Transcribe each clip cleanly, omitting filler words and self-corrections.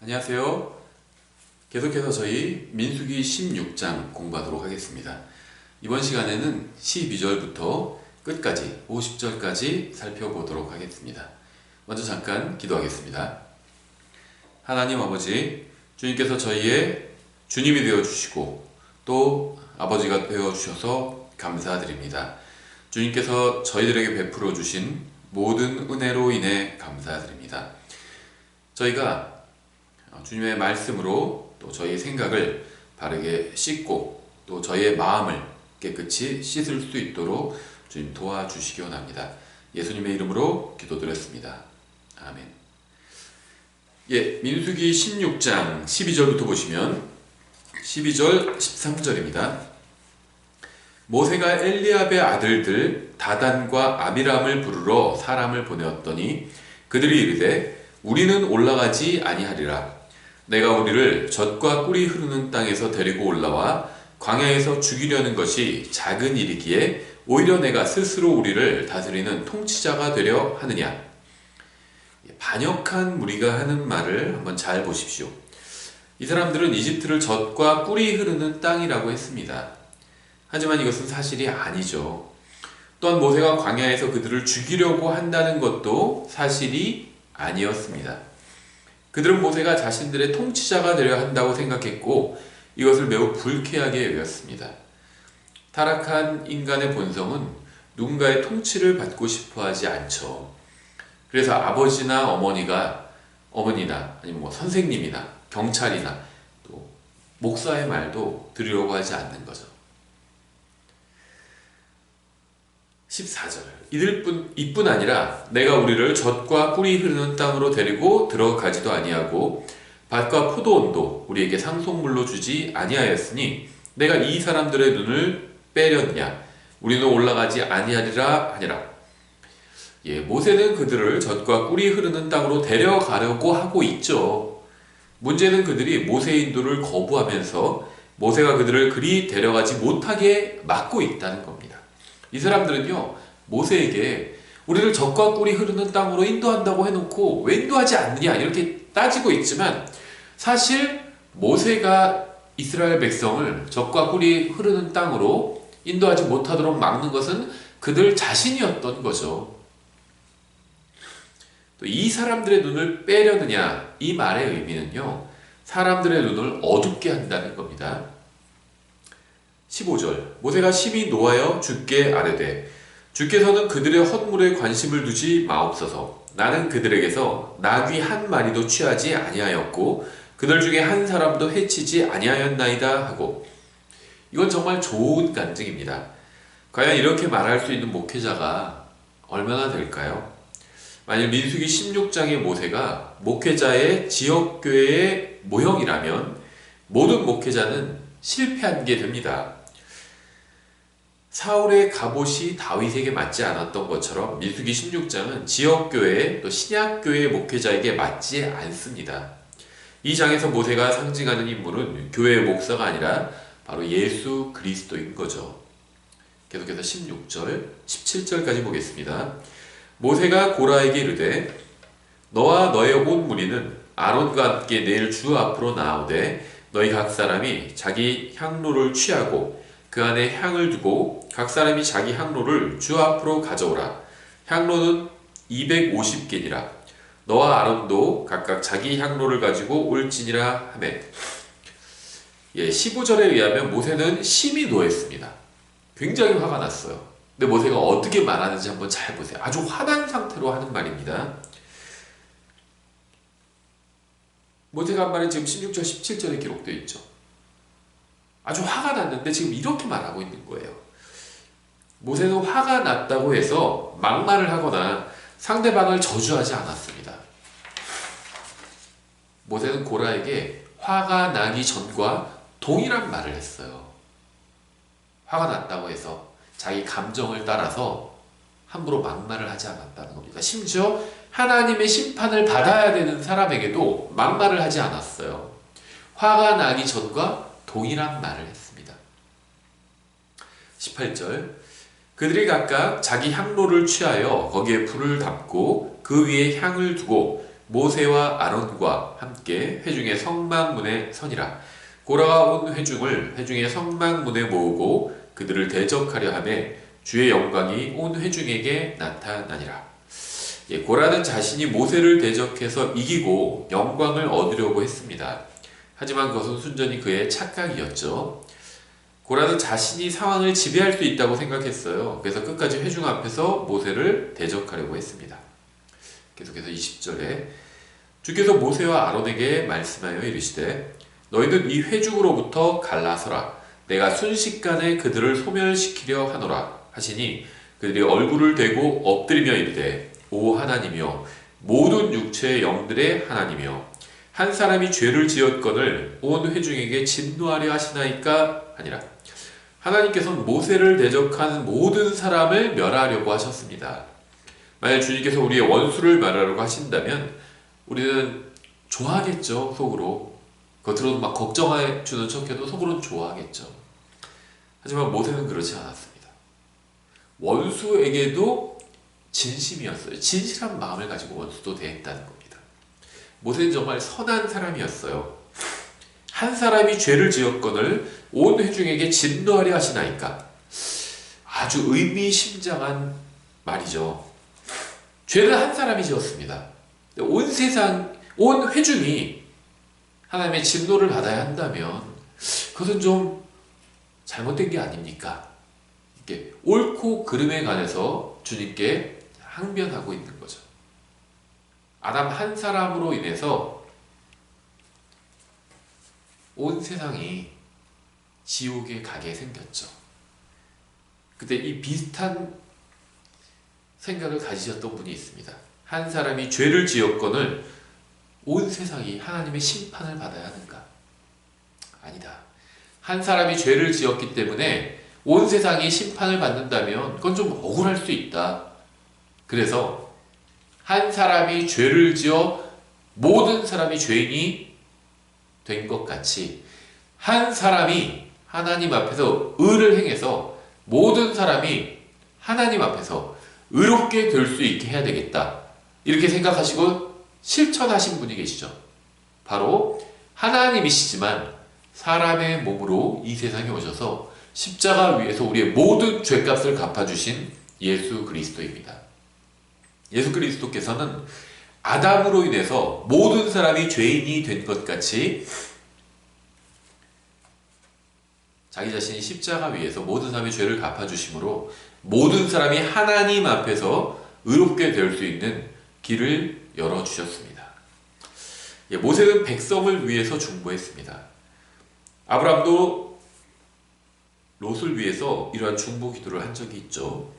안녕하세요. 계속해서 저희 민수기 16장 공부하도록 하겠습니다. 이번 시간에는 12절부터 끝까지 50절까지 살펴보도록 하겠습니다. 먼저 잠깐 기도하겠습니다. 하나님 아버지, 주님께서 저희의 주님이 되어주시고 또 아버지가 되어주셔서 감사드립니다. 주님께서 저희들에게 베풀어 주신 모든 은혜로 인해 감사드립니다. 저희가 주님의 말씀으로 또 저희의 생각을 바르게 씻고 또 저희의 마음을 깨끗이 씻을 수 있도록 주님 도와주시기 원합니다. 예수님의 이름으로 기도드렸습니다. 아멘. 민수기 16장 12절부터 보시면 12절 13절입니다. 모세가 엘리압의 아들들 다단과 아비람을 부르러 사람을 보내었더니 그들이 이르되 우리는 올라가지 아니하리라. 내가 우리를 젖과 꿀이 흐르는 땅에서 데리고 올라와 광야에서 죽이려는 것이 작은 일이기에 오히려 내가 스스로 우리를 다스리는 통치자가 되려 하느냐. 반역한 무리가 하는 말을 한번 잘 보십시오. 이 사람들은 이집트를 젖과 꿀이 흐르는 땅이라고 했습니다. 하지만 이것은 사실이 아니죠. 또한 모세가 광야에서 그들을 죽이려고 한다는 것도 사실이 아니었습니다. 그들은 모세가 자신들의 통치자가 되려 한다고 생각했고 이것을 매우 불쾌하게 여겼습니다. 타락한 인간의 본성은 누군가의 통치를 받고 싶어 하지 않죠. 그래서 아버지나 어머니나 아니면 선생님이나 경찰이나 또 목사의 말도 들으려고 하지 않는 거죠. 14절 이뿐 아니라 내가 우리를 젖과 꿀이 흐르는 땅으로 데리고 들어가지도 아니하고 밭과 포도원도 우리에게 상속물로 주지 아니하였으니 내가 이 사람들의 눈을 빼렸냐. 우리는 올라가지 아니하리라 하니라. 모세는 그들을 젖과 꿀이 흐르는 땅으로 데려가려고 하고 있죠. 문제는 그들이 모세의 인도를 거부하면서 모세가 그들을 그리 데려가지 못하게 막고 있다는 겁니다. 이 사람들은요, 모세에게 우리를 젖과 꿀이 흐르는 땅으로 인도한다고 해놓고 왜 인도하지 않느냐 이렇게 따지고 있지만 사실 모세가 이스라엘 백성을 젖과 꿀이 흐르는 땅으로 인도하지 못하도록 막는 것은 그들 자신이었던 거죠. 또 이 사람들의 눈을 빼려느냐 이 말의 의미는요, 사람들의 눈을 어둡게 한다는 겁니다. 15절 모세가 심히 노하여 주께 아뢰되 주께서는 그들의 헛물에 관심을 두지 마옵소서. 나는 그들에게서 나귀 한 마리도 취하지 아니하였고 그들 중에 한 사람도 해치지 아니하였나이다 하고. 이건 정말 좋은 간증입니다. 과연 이렇게 말할 수 있는 목회자가 얼마나 될까요? 만일 민수기 16장의 모세가 목회자의 지역교회의 모형이라면 모든 목회자는 실패한 게 됩니다. 사울의 갑옷이 다윗에게 맞지 않았던 것처럼 민수기 16장은 지역교회 또 신약교회의 목회자에게 맞지 않습니다. 이 장에서 모세가 상징하는 인물은 교회의 목사가 아니라 바로 예수 그리스도인 거죠. 계속해서 16절, 17절까지 보겠습니다. 모세가 고라에게 이르되 너와 너의 온 무리는 아론과 함께 내일 주 앞으로 나아오되 너희 각 사람이 자기 향로를 취하고 그 안에 향을 두고 각 사람이 자기 향로를 주 앞으로 가져오라. 향로는 250개니라. 너와 아론도 각각 자기 향로를 가지고 올지니라 하매. 15절에 의하면 모세는 심히 노했습니다. 굉장히 화가 났어요. 근데 모세가 어떻게 말하는지 한번 잘 보세요. 아주 화난 상태로 하는 말입니다. 모세가 한 말은 지금 16절, 17절에 기록되어 있죠. 아주 화가 났는데 지금 이렇게 말하고 있는 거예요. 모세는 화가 났다고 해서 막말을 하거나 상대방을 저주하지 않았습니다. 모세는 고라에게 화가 나기 전과 동일한 말을 했어요. 화가 났다고 해서 자기 감정을 따라서 함부로 막말을 하지 않았다는 겁니다. 심지어 하나님의 심판을 받아야 되는 사람에게도 막말을 하지 않았어요. 화가 나기 전과 동일한 말을 했습니다. 18절 그들이 각각 자기 향로를 취하여 거기에 불을 담고 그 위에 향을 두고 모세와 아론과 함께 회중의 성막문에 서니라. 고라가 온 회중을 회중의 성막문에 모으고 그들을 대적하려 하매 주의 영광이 온 회중에게 나타나니라. 고라는 자신이 모세를 대적해서 이기고 영광을 얻으려고 했습니다. 하지만 그것은 순전히 그의 착각이었죠. 고라는 자신이 상황을 지배할 수 있다고 생각했어요. 그래서 끝까지 회중 앞에서 모세를 대적하려고 했습니다. 계속해서 20절에 주께서 모세와 아론에게 말씀하여 이르시되 너희는 이 회중으로부터 갈라서라. 내가 순식간에 그들을 소멸시키려 하노라 하시니 그들이 얼굴을 대고 엎드리며 이르되 오 하나님이여 모든 육체의 영들의 하나님이여 한 사람이 죄를 지었거늘 온 회중에게 진노하려 하시나이까 하니라. 하나님께서는 모세를 대적하는 모든 사람을 멸하려고 하셨습니다. 만약 주님께서 우리의 원수를 멸하려고 하신다면 우리는 좋아하겠죠. 속으로 겉으로는 막 걱정해 주는 척해도 속으로는 좋아하겠죠. 하지만 모세는 그렇지 않았습니다. 원수에게도 진심이었어요. 진실한 마음을 가지고 원수도 대했다는 겁니다. 모세는 정말 선한 사람이었어요. 한 사람이 죄를 지었거늘 온 회중에게 진노하려 하시나이까. 아주 의미심장한 말이죠. 죄는 한 사람이 지었습니다. 온 세상, 온 회중이 하나님의 진노를 받아야 한다면 그것은 좀 잘못된 게 아닙니까? 이렇게 옳고 그름에 관해서 주님께 항변하고 있는 거죠. 아담 한 사람으로 인해서 온 세상이 지옥에 가게 생겼죠. 그때 이 비슷한 생각을 가지셨던 분이 있습니다. 한 사람이 죄를 지었거늘 온 세상이 하나님의 심판을 받아야 하는가? 아니다. 한 사람이 죄를 지었기 때문에 온 세상이 심판을 받는다면 그건 좀 억울할 수 있다. 그래서 한 사람이 죄를 지어 모든 사람이 죄인이 된 것 같이 한 사람이 하나님 앞에서 의를 행해서 모든 사람이 하나님 앞에서 의롭게 될 수 있게 해야 되겠다. 이렇게 생각하시고 실천하신 분이 계시죠. 바로 하나님이시지만 사람의 몸으로 이 세상에 오셔서 십자가 위에서 우리의 모든 죄값을 갚아주신 예수 그리스도입니다. 예수 그리스도께서는 아담으로 인해서 모든 사람이 죄인이 된 것 같이 자기 자신이 십자가 위에서 모든 사람의 죄를 갚아주심으로 모든 사람이 하나님 앞에서 의롭게 될 수 있는 길을 열어주셨습니다. 모세는 백성을 위해서 중보했습니다. 아브라함도 롯을 위해서 이러한 중보 기도를 한 적이 있죠.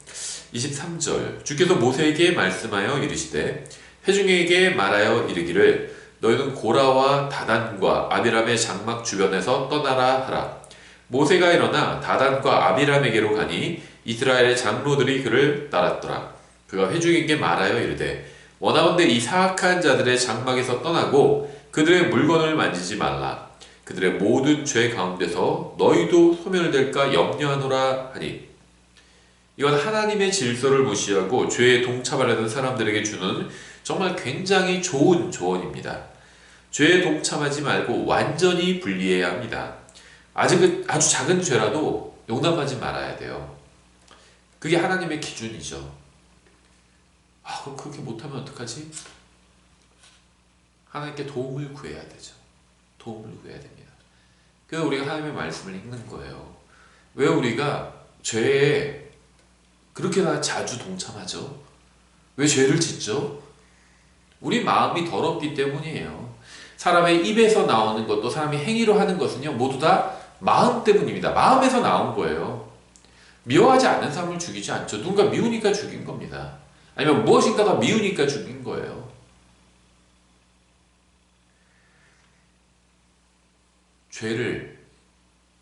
23절 주께서 모세에게 말씀하여 이르시되 회중에게 말하여 이르기를 너희는 고라와 다단과 아비람의 장막 주변에서 떠나라 하라. 모세가 일어나 다단과 아비람에게로 가니 이스라엘의 장로들이 그를 따랐더라. 그가 회중에게 말하여 이르되 원하건대 이 사악한 자들의 장막에서 떠나고 그들의 물건을 만지지 말라. 그들의 모든 죄 가운데서 너희도 소멸될까 염려하노라 하니 이건 하나님의 질서를 무시하고 죄에 동참하려는 사람들에게 주는 정말 굉장히 좋은 조언입니다. 죄에 동참하지 말고 완전히 분리해야 합니다. 아주 작은 죄라도 용납하지 말아야 돼요. 그게 하나님의 기준이죠. 그럼 그렇게 못하면 어떡하지? 하나님께 도움을 구해야 되죠. 도움을 구해야 됩니다. 그래서 우리가 하나님의 말씀을 읽는 거예요. 왜 우리가 죄에 그렇게나 자주 동참하죠? 왜 죄를 짓죠? 우리 마음이 더럽기 때문이에요. 사람의 입에서 나오는 것도 사람이 행위로 하는 것은요 모두 다 마음 때문입니다. 마음에서 나온 거예요. 미워하지 않는 사람을 죽이지 않죠. 누군가 미우니까 죽인 겁니다. 아니면 무엇인가가 미우니까 죽인 거예요.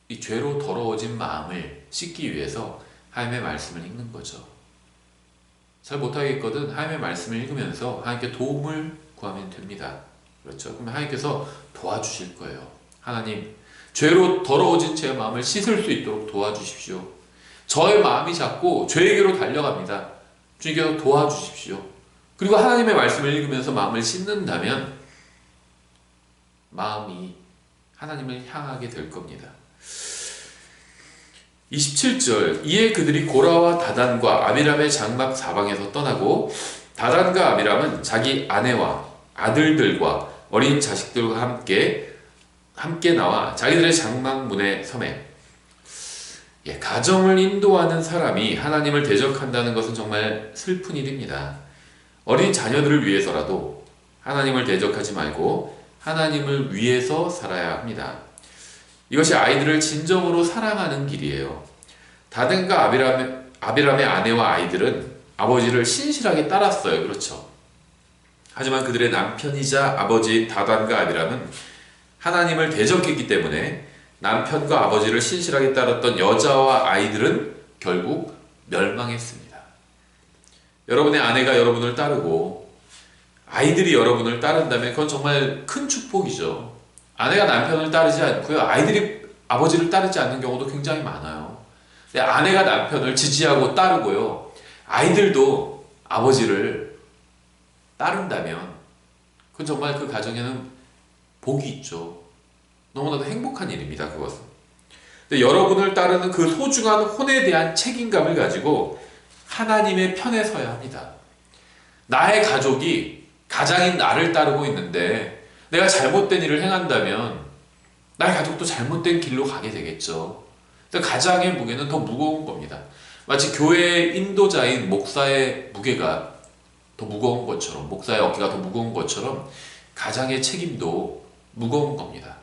이 죄로 더러워진 마음을 씻기 위해서 하나님의 말씀을 읽는 거죠. 잘 못하겠거든 하나님의 말씀을 읽으면서 하나님께 도움을 구하면 됩니다. 그렇죠? 그럼 하나님께서 도와주실 거예요. 하나님, 죄로 더러워진 제 마음을 씻을 수 있도록 도와주십시오. 저의 마음이 자꾸 죄에게로 달려갑니다. 주님께서 도와주십시오. 그리고 하나님의 말씀을 읽으면서 마음을 씻는다면 마음이 하나님을 향하게 될 겁니다. 27절 이에 그들이 고라와 다단과 아비람의 장막 사방에서 떠나고 다단과 아비람은 자기 아내와 아들들과 어린 자식들과 함께 나와 자기들의 장막 문에 서매. 가정을 인도하는 사람이 하나님을 대적한다는 것은 정말 슬픈 일입니다. 어린 자녀들을 위해서라도 하나님을 대적하지 말고 하나님을 위해서 살아야 합니다. 이것이 아이들을 진정으로 사랑하는 길이에요. 다단과 아비람의 아내와 아이들은 아버지를 신실하게 따랐어요. 그렇죠. 하지만 그들의 남편이자 아버지인 다단과 아비람은 하나님을 대적했기 때문에 남편과 아버지를 신실하게 따랐던 여자와 아이들은 결국 멸망했습니다. 여러분의 아내가 여러분을 따르고 아이들이 여러분을 따른다면 그건 정말 큰 축복이죠. 아내가 남편을 따르지 않고요, 아이들이 아버지를 따르지 않는 경우도 굉장히 많아요. 근데 아내가 남편을 지지하고 따르고요, 아이들도 아버지를 따른다면 그건 정말 그 가정에는 복이 있죠. 너무나도 행복한 일입니다. 그것은. 근데 여러분을 따르는 그 소중한 혼에 대한 책임감을 가지고 하나님의 편에 서야 합니다. 나의 가족이 가장인 나를 따르고 있는데 내가 잘못된 일을 행한다면 나의 가족도 잘못된 길로 가게 되겠죠. 가장의 무게는 더 무거운 겁니다. 마치 교회의 인도자인 목사의 무게가 더 무거운 것처럼, 목사의 어깨가 더 무거운 것처럼 가장의 책임도 무거운 겁니다.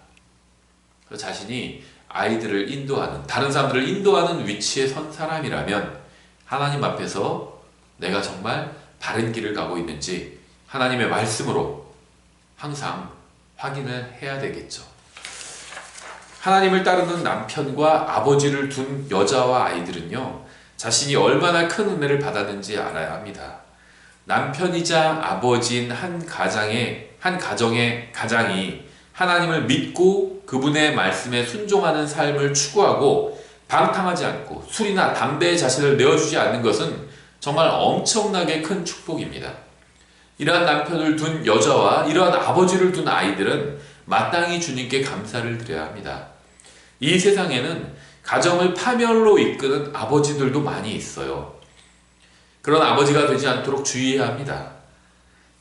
자신이 아이들을 인도하는, 다른 사람들을 인도하는 위치에 선 사람이라면 하나님 앞에서 내가 정말 바른 길을 가고 있는지 하나님의 말씀으로 항상 확인을 해야 되겠죠. 하나님을 따르는 남편과 아버지를 둔 여자와 아이들은요, 자신이 얼마나 큰 은혜를 받았는지 알아야 합니다. 남편이자 아버지인 한 가정의 가장이 하나님을 믿고 그분의 말씀에 순종하는 삶을 추구하고 방탕하지 않고 술이나 담배에 자신을 내어주지 않는 것은 정말 엄청나게 큰 축복입니다. 이러한 남편을 둔 여자와 이러한 아버지를 둔 아이들은 마땅히 주님께 감사를 드려야 합니다. 이 세상에는 가정을 파멸로 이끄는 아버지들도 많이 있어요. 그런 아버지가 되지 않도록 주의해야 합니다.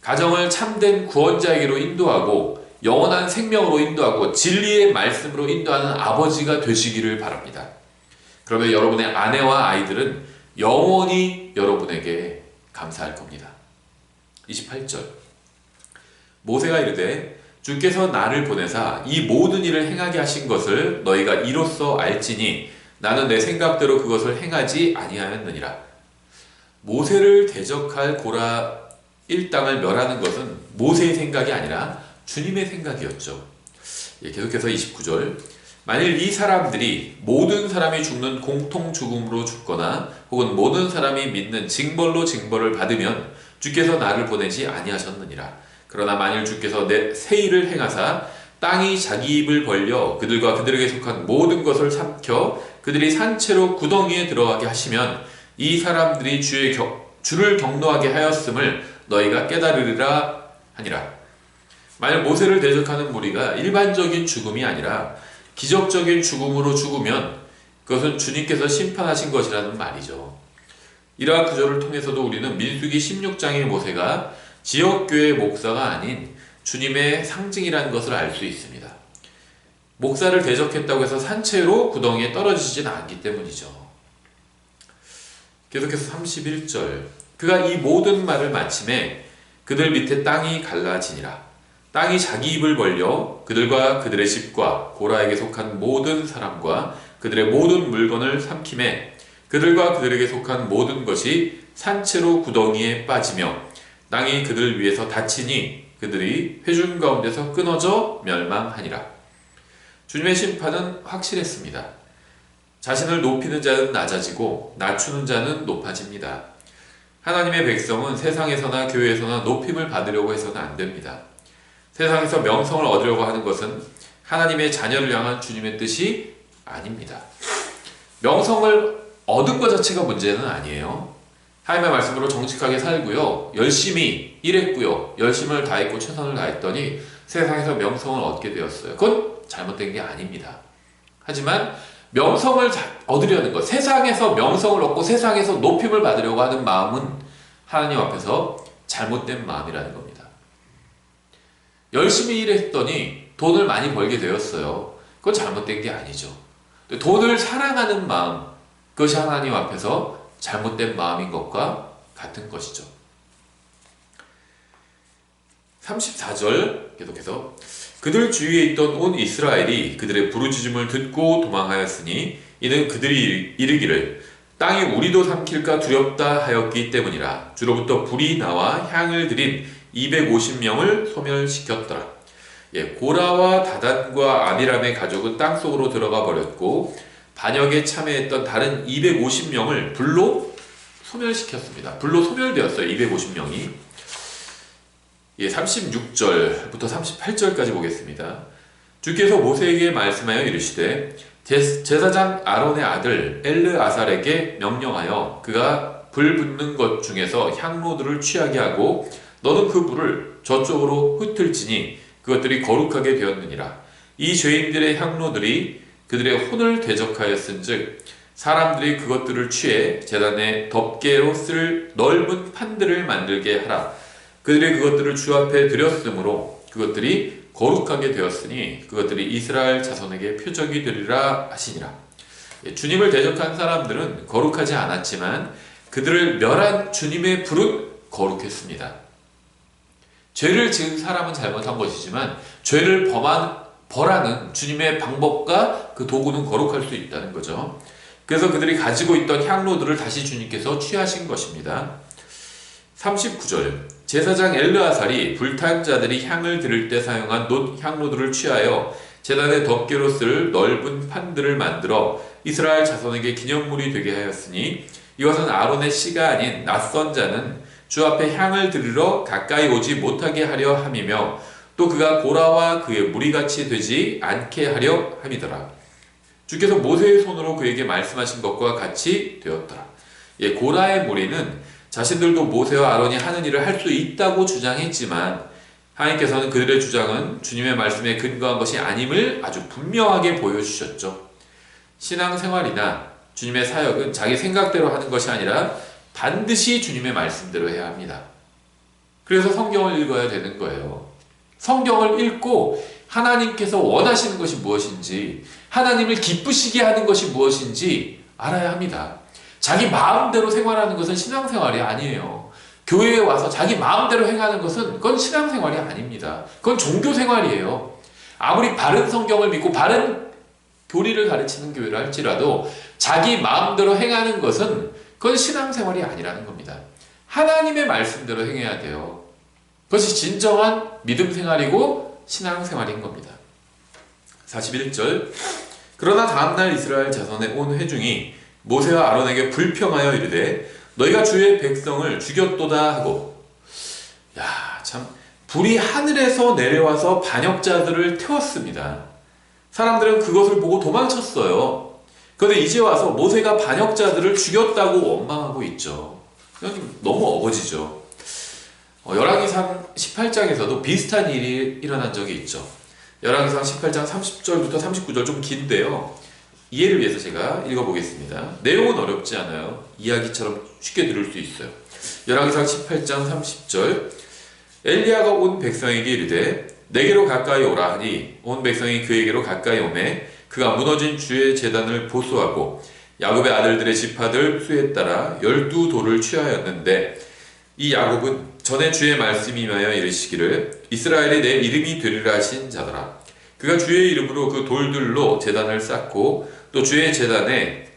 가정을 참된 구원자에게로 인도하고 영원한 생명으로 인도하고 진리의 말씀으로 인도하는 아버지가 되시기를 바랍니다. 그러면 여러분의 아내와 아이들은 영원히 여러분에게 감사할 겁니다. 28절 모세가 이르되 주께서 나를 보내사 이 모든 일을 행하게 하신 것을 너희가 이로써 알지니 나는 내 생각대로 그것을 행하지 아니하였느니라. 모세를 대적할 고라 일당을 멸하는 것은 모세의 생각이 아니라 주님의 생각이었죠. 계속해서 29절 만일 이 사람들이 모든 사람이 죽는 공통 죽음으로 죽거나 혹은 모든 사람이 믿는 징벌로 징벌을 받으면 주께서 나를 보내지 아니하셨느니라. 그러나 만일 주께서 새 일을 행하사 땅이 자기 입을 벌려 그들과 그들에게 속한 모든 것을 삼켜 그들이 산채로 구덩이에 들어가게 하시면 이 사람들이 주를 경노하게 하였음을 너희가 깨달으리라 하니라. 만약 모세를 대적하는 무리가 일반적인 죽음이 아니라 기적적인 죽음으로 죽으면 그것은 주님께서 심판하신 것이라는 말이죠. 이러한 구절을 통해서도 우리는 민수기 16장의 모세가 지역교회 목사가 아닌 주님의 상징이라는 것을 알 수 있습니다. 목사를 대적했다고 해서 산채로 구덩이에 떨어지지는 않기 때문이죠. 계속해서 31절 그가 이 모든 말을 마침에 그들 밑에 땅이 갈라지니라. 땅이 자기 입을 벌려 그들과 그들의 집과 고라에게 속한 모든 사람과 그들의 모든 물건을 삼키매 그들과 그들에게 속한 모든 것이 산채로 구덩이에 빠지며 땅이 그들 위에서 닫히니 그들이 회중 가운데서 끊어져 멸망하니라. 주님의 심판은 확실했습니다. 자신을 높이는 자는 낮아지고 낮추는 자는 높아집니다. 하나님의 백성은 세상에서나 교회에서나 높임을 받으려고 해서는 안 됩니다. 세상에서 명성을 얻으려고 하는 것은 하나님의 자녀를 향한 주님의 뜻이 아닙니다. 명성을 얻은 것 자체가 문제는 아니에요. 하나님의 말씀으로 정직하게 살고요. 열심히 일했고요. 열심을 다했고 최선을 다했더니 세상에서 명성을 얻게 되었어요. 그건 잘못된 게 아닙니다. 하지만 명성을 얻으려는 것, 세상에서 명성을 얻고 세상에서 높임을 받으려고 하는 마음은 하나님 앞에서 잘못된 마음이라는 겁니다. 열심히 일했더니 돈을 많이 벌게 되었어요. 그건 잘못된 게 아니죠. 돈을 사랑하는 마음, 그것이 하나님 앞에서 잘못된 마음인 것과 같은 것이죠. 34절 계속해서 그들 주위에 있던 온 이스라엘이 그들의 부르짖음을 듣고 도망하였으니 이는 그들이 이르기를 땅이 우리도 삼킬까 두렵다 하였기 때문이라. 주로부터 불이 나와 향을 들인 250명을 소멸시켰더라. 고라와 다단과 아비람의 가족은 땅속으로 들어가 버렸고 반역에 참여했던 다른 250명을 불로 소멸시켰습니다. 불로 소멸되었어요. 250명이. 36절부터 38절까지 보겠습니다. 주께서 모세에게 말씀하여 이르시되 제사장 아론의 아들 엘르아살에게 명령하여 그가 불 붙는 것 중에서 향로들을 취하게 하고 너는 그 불을 저쪽으로 흩을지니 그것들이 거룩하게 되었느니라. 이 죄인들의 향로들이 그들의 혼을 대적하였은즉 사람들이 그것들을 취해 제단에 덮개로 쓸 넓은 판들을 만들게 하라. 그들이 그것들을 주 앞에 드렸으므로 그것들이 거룩하게 되었으니 그것들이 이스라엘 자손에게 표적이 되리라 하시니라. 주님을 대적한 사람들은 거룩하지 않았지만 그들을 멸한 주님의 불은 거룩했습니다. 죄를 지은 사람은 잘못한 것이지만 죄를 벌하는 주님의 방법과 그 도구는 거룩할 수 있다는 거죠. 그래서 그들이 가지고 있던 향로들을 다시 주님께서 취하신 것입니다. 39절 제사장 엘르아살이 불탄 자들이 향을 드릴 때 사용한 놋 향로들을 취하여 제단의 덮개로 쓸 넓은 판들을 만들어 이스라엘 자손에게 기념물이 되게 하였으니 이것은 아론의 씨가 아닌 낯선 자는 주 앞에 향을 드리러 가까이 오지 못하게 하려 함이며 또 그가 고라와 그의 무리같이 되지 않게 하려 함이더라. 주께서 모세의 손으로 그에게 말씀하신 것과 같이 되었더라. 고라의 무리는 자신들도 모세와 아론이 하는 일을 할 수 있다고 주장했지만 하나님께서는 그들의 주장은 주님의 말씀에 근거한 것이 아님을 아주 분명하게 보여주셨죠. 신앙생활이나 주님의 사역은 자기 생각대로 하는 것이 아니라 반드시 주님의 말씀대로 해야 합니다. 그래서 성경을 읽어야 되는 거예요. 성경을 읽고 하나님께서 원하시는 것이 무엇인지, 하나님을 기쁘시게 하는 것이 무엇인지 알아야 합니다. 자기 마음대로 생활하는 것은 신앙생활이 아니에요. 교회에 와서 자기 마음대로 행하는 것은 그건 신앙생활이 아닙니다. 그건 종교생활이에요. 아무리 바른 성경을 믿고 바른 교리를 가르치는 교회를 할지라도 자기 마음대로 행하는 것은 그건 신앙생활이 아니라는 겁니다. 하나님의 말씀대로 행해야 돼요. 그것이 진정한 믿음생활이고 신앙생활인 겁니다. 41절 그러나 다음날 이스라엘 자손의 온 회중이 모세와 아론에게 불평하여 이르되 너희가 주의 백성을 죽였도다 하고 참 불이 하늘에서 내려와서 반역자들을 태웠습니다. 사람들은 그것을 보고 도망쳤어요. 그런데 이제 와서 모세가 반역자들을 죽였다고 원망하고 있죠. 너무 어거지죠. 열왕기상 18장에서도 비슷한 일이 일어난 적이 있죠. 열왕기상 18장 30절부터 39절 좀 긴데요. 이해를 위해서 제가 읽어보겠습니다. 내용은 어렵지 않아요. 이야기처럼 쉽게 들을 수 있어요. 열왕기상 18장 30절 엘리야가 온 백성에게 이르되 내게로 가까이 오라 하니 온 백성이 그에게로 가까이 오매 그가 무너진 주의 제단을 보수하고 야곱의 아들들의 지파들 수에 따라 12돌을 취하였는데 이 야곱은 전에 주의 말씀이 임하여 이르시기를 이스라엘이 내 이름이 되리라 하신 자더라. 그가 주의 이름으로 그 돌들로 제단을 쌓고 또 주의 제단에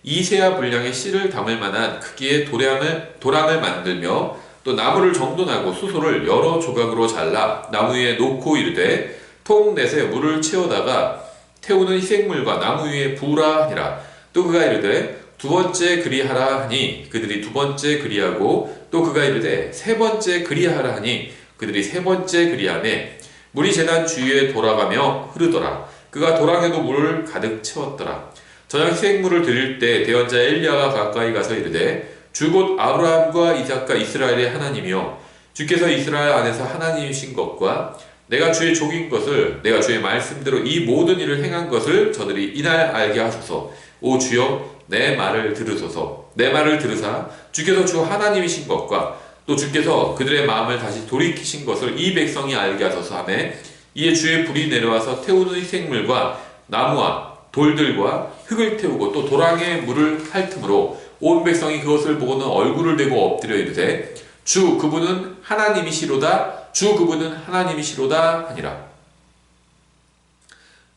이세아 분량의 씨를 담을 만한 크기의 도랑을 만들며 또 나무를 정돈하고 수소를 여러 조각으로 잘라 나무 위에 놓고 이르되 통넷에 물을 채우다가 태우는 희생물과 나무 위에 부으라 하니라. 또 그가 이르되 두 번째 그리하라 하니 그들이 두 번째 그리하고 또 그가 이르되 세 번째 그리하라 하니 그들이 세 번째 그리하매 물이 제단 주위에 돌아가며 흐르더라. 그가 도랑에도 물을 가득 채웠더라. 저녁 희생물을 드릴 때 대언자 엘리야가 가까이 가서 이르되 주 곧 아브라함과 이삭과 이스라엘의 하나님이요 주께서 이스라엘 안에서 하나님이신 것과 내가 주의 종인 것을 내가 주의 말씀대로 이 모든 일을 행한 것을 저들이 이날 알게 하소서. 오 주여 내 말을 들으소서. 내 말을 들으사 주께서 주 하나님이신 것과 또 주께서 그들의 마음을 다시 돌이키신 것을 이 백성이 알게 하소서 하매 이에 주의 불이 내려와서 태우는 생물과 나무와 돌들과 흙을 태우고 또 도랑에 물을 핥음으로 온 백성이 그것을 보고는 얼굴을 대고 엎드려 이르되 주 그분은 하나님이시로다 주 그분은 하나님이시로다 하니라.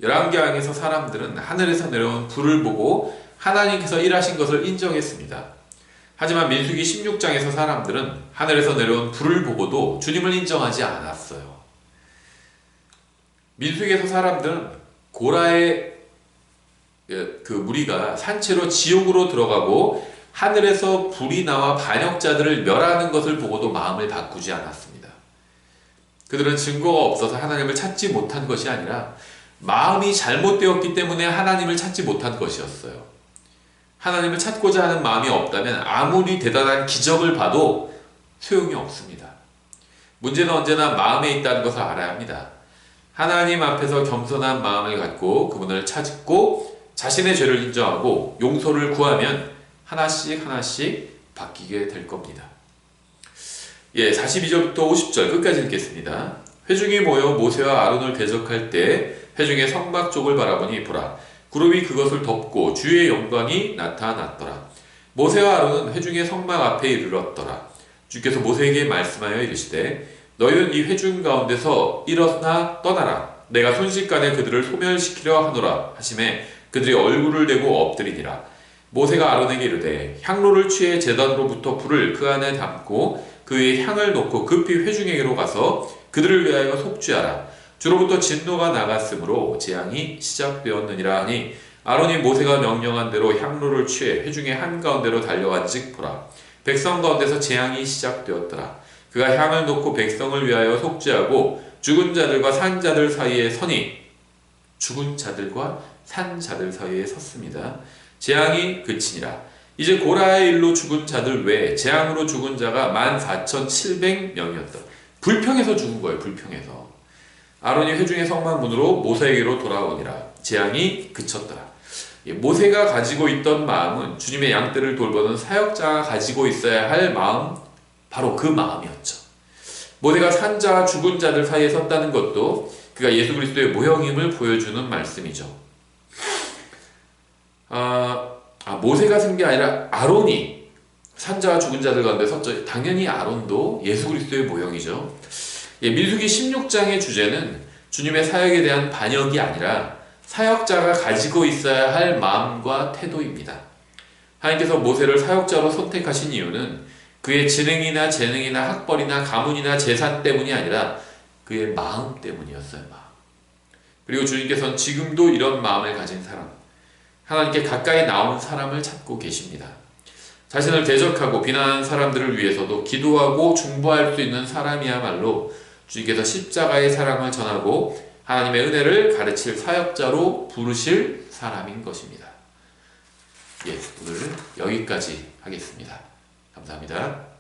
열왕기하에서 사람들은 하늘에서 내려온 불을 보고 하나님께서 일하신 것을 인정했습니다. 하지만 민수기 16장에서 사람들은 하늘에서 내려온 불을 보고도 주님을 인정하지 않았어요. 민수기에서 사람들은 고라의 그 무리가 산채로 지옥으로 들어가고 하늘에서 불이 나와 반역자들을 멸하는 것을 보고도 마음을 바꾸지 않았습니다. 그들은 증거가 없어서 하나님을 찾지 못한 것이 아니라 마음이 잘못되었기 때문에 하나님을 찾지 못한 것이었어요. 하나님을 찾고자 하는 마음이 없다면 아무리 대단한 기적을 봐도 소용이 없습니다. 문제는 언제나 마음에 있다는 것을 알아야 합니다. 하나님 앞에서 겸손한 마음을 갖고 그분을 찾고 자신의 죄를 인정하고 용서를 구하면 하나씩 바뀌게 될 겁니다. 42절부터 50절 끝까지 읽겠습니다. 회중이 모여 모세와 아론을 대적할 때 회중의 성막 쪽을 바라보니 보라 구름이 그것을 덮고 주의 영광이 나타났더라. 모세와 아론은 회중의 성막 앞에 이르렀더라. 주께서 모세에게 말씀하여 이르시되 너희는 이 회중 가운데서 일어나 떠나라. 내가 순식간에 그들을 소멸시키려 하노라 하시매 그들이 얼굴을 대고 엎드리니라. 모세가 아론에게 이르되 향로를 취해 제단으로부터 불을 그 안에 담고 그 위에 향을 놓고 급히 회중에게로 가서 그들을 위하여 속죄하라. 주로부터 진노가 나갔으므로 재앙이 시작되었느니라 하니 아론이 모세가 명령한 대로 향로를 취해 회중의 한가운데로 달려간즉 보라 백성 가운데서 재앙이 시작되었더라. 그가 향을 놓고 백성을 위하여 속죄하고 죽은 자들과 산 자들 사이에 서니 죽은 자들과 산 자들 사이에 섰습니다. 재앙이 그치니라. 이제 고라의 일로 죽은 자들 외에 재앙으로 죽은 자가 14,700명이었다. 불평해서 죽은 거예요. 불평해서. 아론이 회중의 성막 문으로 모세에게로 돌아오니라. 재앙이 그쳤더라. 모세가 가지고 있던 마음은 주님의 양떼를 돌보는 사역자가 가지고 있어야 할 마음, 바로 그 마음이었죠. 모세가 산자와 죽은 자들 사이에 섰다는 것도 그가 예수 그리스도의 모형임을 보여주는 말씀이죠. 모세가 쓴 게 아니라 아론이 산자와 죽은 자들 가운데 섰죠. 당연히 아론도 예수 그리스도의 모형이죠. 민수기 16장의 주제는 주님의 사역에 대한 반역이 아니라 사역자가 가지고 있어야 할 마음과 태도입니다. 하나님께서 모세를 사역자로 선택하신 이유는 그의 지능이나 재능이나 학벌이나 가문이나 재산 때문이 아니라 그의 마음 때문이었어요. 마음. 그리고 주님께서는 지금도 이런 마음을 가진 사람, 하나님께 가까이 나온 사람을 찾고 계십니다. 자신을 대적하고 비난하는 사람들을 위해서도 기도하고 중보할 수 있는 사람이야말로 주님께서 십자가의 사랑을 전하고 하나님의 은혜를 가르칠 사역자로 부르실 사람인 것입니다. 오늘 여기까지 하겠습니다. 감사합니다.